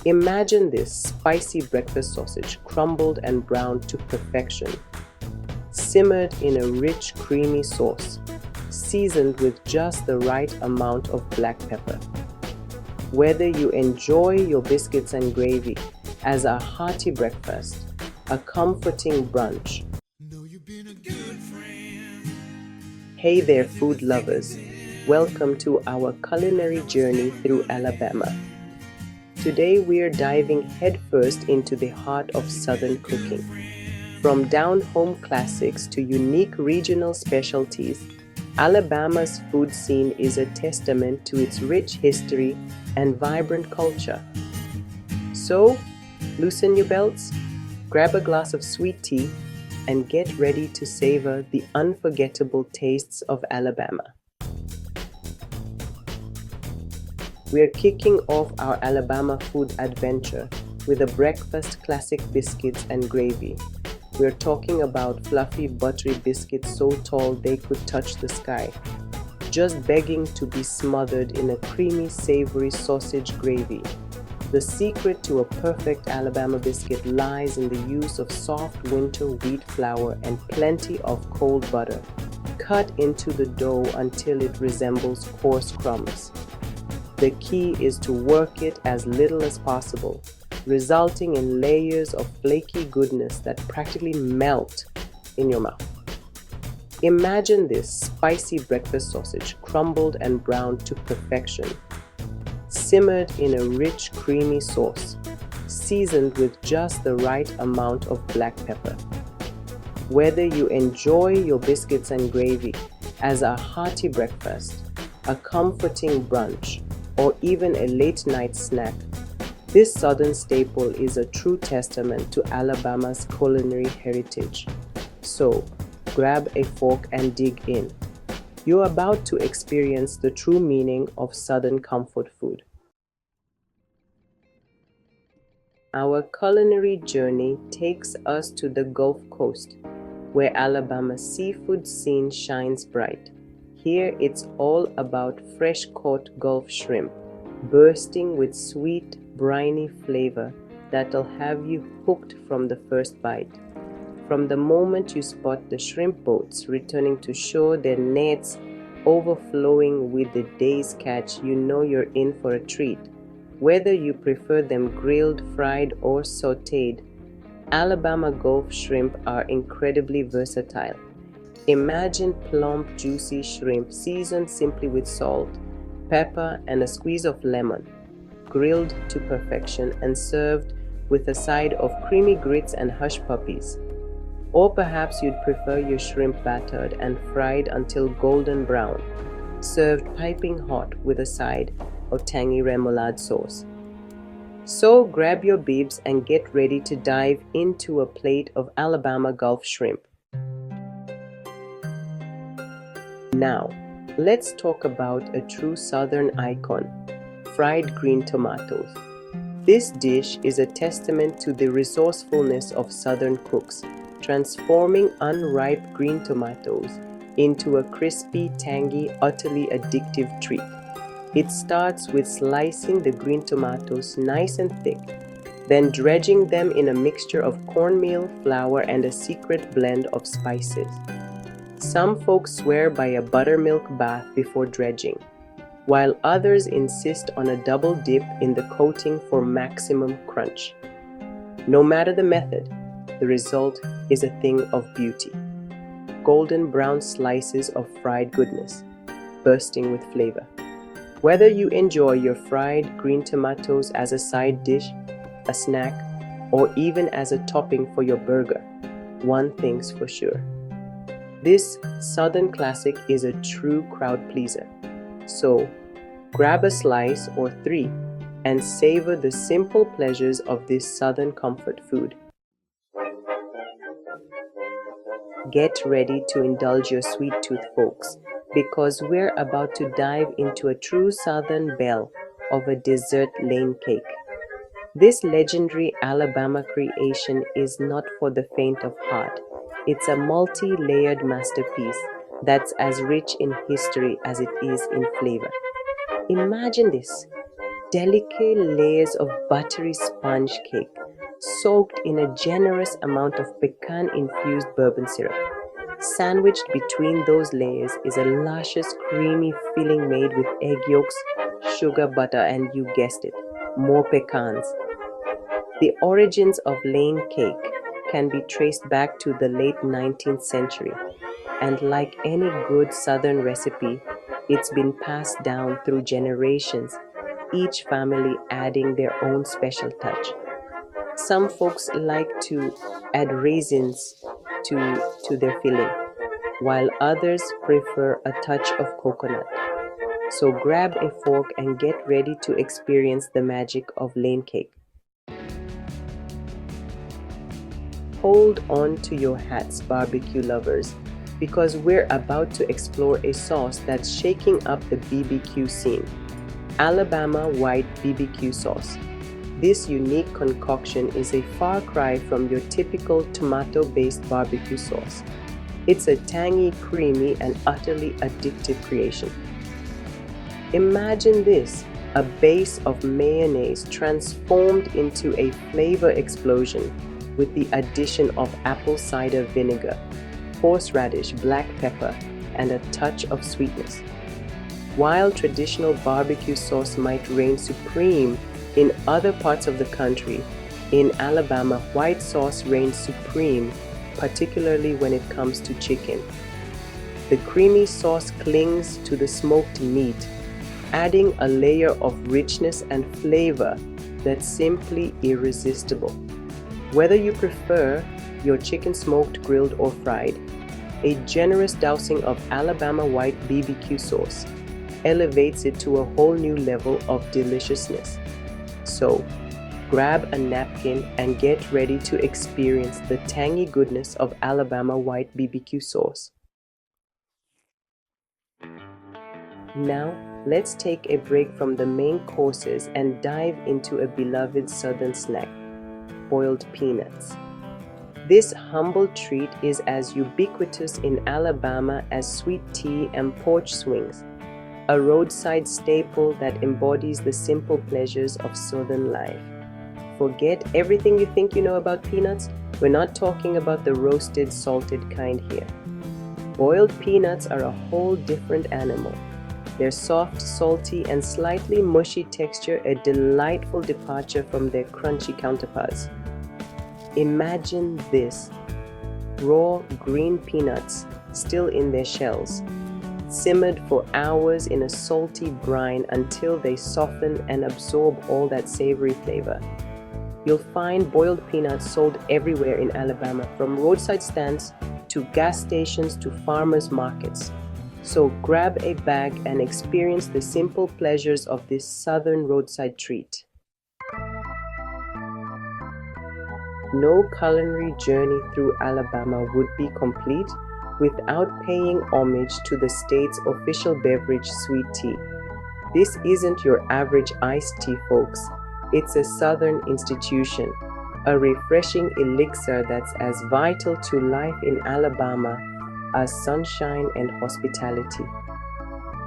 Imagine this spicy breakfast sausage, crumbled and browned to perfection, simmered in a rich, creamy sauce, seasoned with just the right amount of black pepper. Whether you enjoy your biscuits and gravy as a hearty breakfast, a comforting brunch. Hey there, food lovers. Welcome to our culinary journey through Alabama. Today we're diving headfirst into the heart of Southern cooking. From down-home classics to unique regional specialties, Alabama's food scene is a testament to its rich history and vibrant culture. So, loosen your belts, grab a glass of sweet tea, and get ready to savor the unforgettable tastes of Alabama. We're kicking off our Alabama food adventure with a breakfast classic biscuits and gravy. We're talking about fluffy, buttery biscuits so tall they could touch the sky, just begging to be smothered in a creamy, savory sausage gravy. The secret to a perfect Alabama biscuit lies in the use of soft winter wheat flour and plenty of cold butter. Cut into the dough until it resembles coarse crumbs. The key is to work it as little as possible, resulting in layers of flaky goodness that practically melt in your mouth. Imagine this spicy breakfast sausage, crumbled and browned to perfection, simmered in a rich, creamy sauce, seasoned with just the right amount of black pepper. Whether you enjoy your biscuits and gravy as a hearty breakfast, a comforting brunch, or even a late-night snack, this southern staple is a true testament to Alabama's culinary heritage. So, grab a fork and dig in. You're about to experience the true meaning of southern comfort food. Our culinary journey takes us to the Gulf Coast, where Alabama's seafood scene shines bright. Here it's all about fresh-caught Gulf shrimp, bursting with sweet, briny flavor that'll have you hooked from the first bite. From the moment you spot the shrimp boats returning to shore, their nets overflowing with the day's catch, you know you're in for a treat. Whether you prefer them grilled, fried, or sautéed, Alabama Gulf shrimp are incredibly versatile. Imagine plump, juicy shrimp seasoned simply with salt, pepper, and a squeeze of lemon, grilled to perfection and served with a side of creamy grits and hush puppies. Or perhaps you'd prefer your shrimp battered and fried until golden brown, served piping hot with a side of tangy remoulade sauce. So grab your bibs and get ready to dive into a plate of Alabama Gulf shrimp. Now, let's talk about a true southern icon, fried green tomatoes. This dish is a testament to the resourcefulness of southern cooks, transforming unripe green tomatoes into a crispy, tangy, utterly addictive treat. It starts with slicing the green tomatoes nice and thick, then dredging them in a mixture of cornmeal, flour, and a secret blend of spices. Some folks swear by a buttermilk bath before dredging, while others insist on a double dip in the coating for maximum crunch. No matter the method, the result is a thing of beauty. Golden brown slices of fried goodness, bursting with flavor. Whether you enjoy your fried green tomatoes as a side dish, a snack, or even as a topping for your burger, one thing's for sure. This southern classic is a true crowd pleaser. So, grab a slice or three and savor the simple pleasures of this southern comfort food. Get ready to indulge your sweet tooth, folks, because we're about to dive into a true southern belle of a dessert lane cake. This legendary Alabama creation is not for the faint of heart. It's a multi-layered masterpiece that's as rich in history as it is in flavor. Imagine this: delicate layers of buttery sponge cake soaked in a generous amount of pecan-infused bourbon syrup. Sandwiched between those layers is a luscious, creamy filling made with egg yolks, sugar, butter, and you guessed it, more pecans. The origins of Lane cake can be traced back to the late 19th century, and like any good Southern recipe, it's been passed down through generations, each family adding their own special touch. Some folks like to add raisins to their filling, while others prefer a touch of coconut. So grab a fork and get ready to experience the magic of Lane cake. Hold on to your hats, barbecue lovers, because we're about to explore a sauce that's shaking up the BBQ scene. Alabama White BBQ Sauce. This unique concoction is a far cry from your typical tomato-based barbecue sauce. It's a tangy, creamy, and utterly addictive creation. Imagine this, a base of mayonnaise transformed into a flavor explosion with the addition of apple cider vinegar, horseradish, black pepper, and a touch of sweetness. While traditional barbecue sauce might reign supreme in other parts of the country, in Alabama, white sauce reigns supreme, particularly when it comes to chicken. The creamy sauce clings to the smoked meat, adding a layer of richness and flavor that's simply irresistible. Whether you prefer your chicken smoked, grilled, or fried, a generous dousing of Alabama White BBQ sauce elevates it to a whole new level of deliciousness. So, grab a napkin and get ready to experience the tangy goodness of Alabama White BBQ sauce. Now, let's take a break from the main courses and dive into a beloved Southern snack, boiled peanuts. This humble treat is as ubiquitous in Alabama as sweet tea and porch swings, a roadside staple that embodies the simple pleasures of Southern life. Forget everything you think you know about peanuts. We're not talking about the roasted, salted kind here. Boiled peanuts are a whole different animal. Their soft, salty, and slightly mushy texture a delightful departure from their crunchy counterparts. Imagine this: raw green peanuts still in their shells, simmered for hours in a salty brine until they soften and absorb all that savory flavor. You'll find boiled peanuts sold everywhere in Alabama, from roadside stands to gas stations to farmers markets. So grab a bag and experience the simple pleasures of this southern roadside treat. No culinary journey through Alabama would be complete without paying homage to the state's official beverage, sweet tea. This isn't your average iced tea, folks. It's a southern institution, a refreshing elixir that's as vital to life in Alabama as sunshine and hospitality.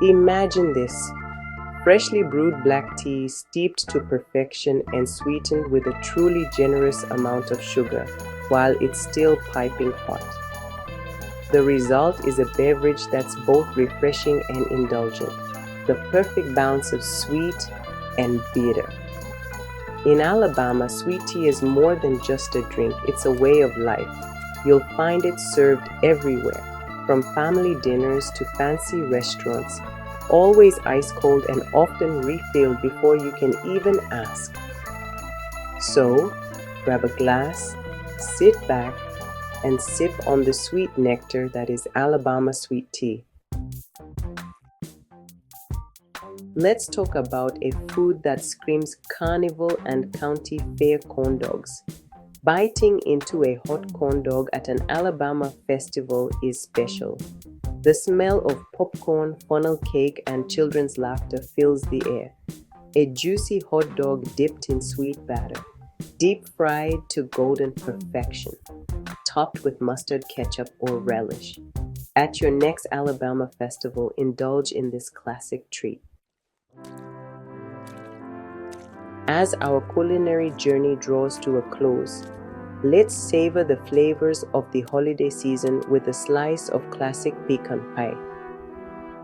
Imagine this: freshly brewed black tea steeped to perfection and sweetened with a truly generous amount of sugar while it's still piping hot. The result is a beverage that's both refreshing and indulgent, the perfect balance of sweet and bitter. In Alabama, sweet tea is more than just a drink, it's a way of life. You'll find it served everywhere, from family dinners to fancy restaurants, always ice cold and often refilled before you can even ask. So, grab a glass, sit back, and sip on the sweet nectar that is Alabama sweet tea. Let's talk about a food that screams carnival and county fair corn dogs. Biting into a hot corn dog at an Alabama festival is special. The smell of popcorn, funnel cake, and children's laughter fills the air. A juicy hot dog dipped in sweet batter, deep fried to golden perfection, topped with mustard ketchup or relish. At your next Alabama festival, indulge in this classic treat. As our culinary journey draws to a close, let's savor the flavors of the holiday season with a slice of classic pecan pie.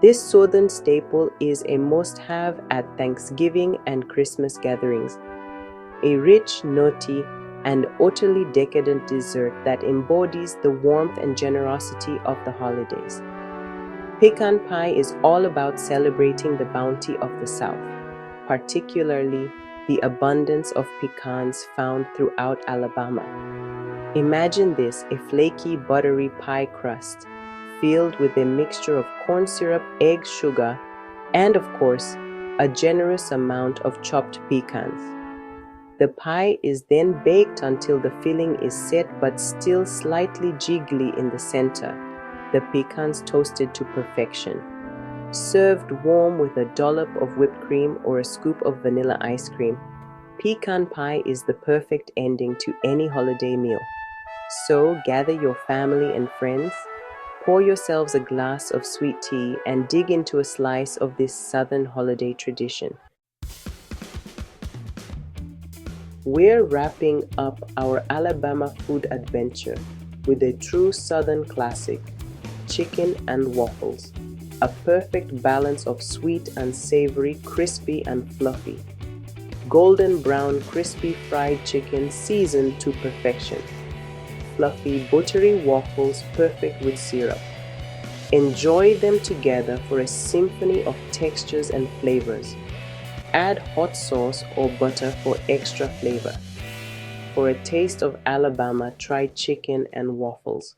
This southern staple is a must-have at Thanksgiving and Christmas gatherings, a rich, nutty, and utterly decadent dessert that embodies the warmth and generosity of the holidays. Pecan pie is all about celebrating the bounty of the South, particularly the abundance of pecans found throughout Alabama. Imagine this: a flaky, buttery pie crust filled with a mixture of corn syrup, egg, sugar, and of course, a generous amount of chopped pecans. The pie is then baked until the filling is set but still slightly jiggly in the center, the pecans toasted to perfection. Served warm with a dollop of whipped cream or a scoop of vanilla ice cream, pecan pie is the perfect ending to any holiday meal. So gather your family and friends, pour yourselves a glass of sweet tea, and dig into a slice of this southern holiday tradition. We're wrapping up our Alabama food adventure with a true southern classic, chicken and waffles, a perfect balance of sweet and savory, crispy and fluffy. Golden brown crispy fried chicken seasoned to perfection. Fluffy buttery waffles perfect with syrup. Enjoy them together for a symphony of textures and flavors. Add hot sauce or butter for extra flavor. For a taste of Alabama, try chicken and waffles.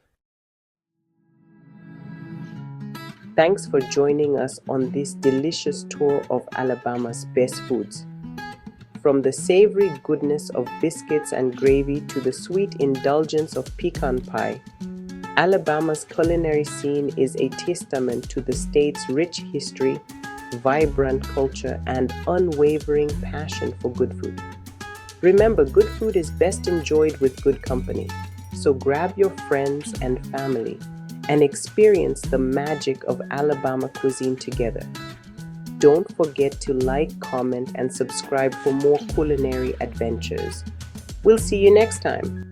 Thanks for joining us on this delicious tour of Alabama's best foods. From the savory goodness of biscuits and gravy to the sweet indulgence of pecan pie, Alabama's culinary scene is a testament to the state's rich history, vibrant culture, and unwavering passion for good food. Remember, good food is best enjoyed with good company, so grab your friends and family and experience the magic of Alabama cuisine together. Don't forget to like, comment, and subscribe for more culinary adventures. We'll see you next time.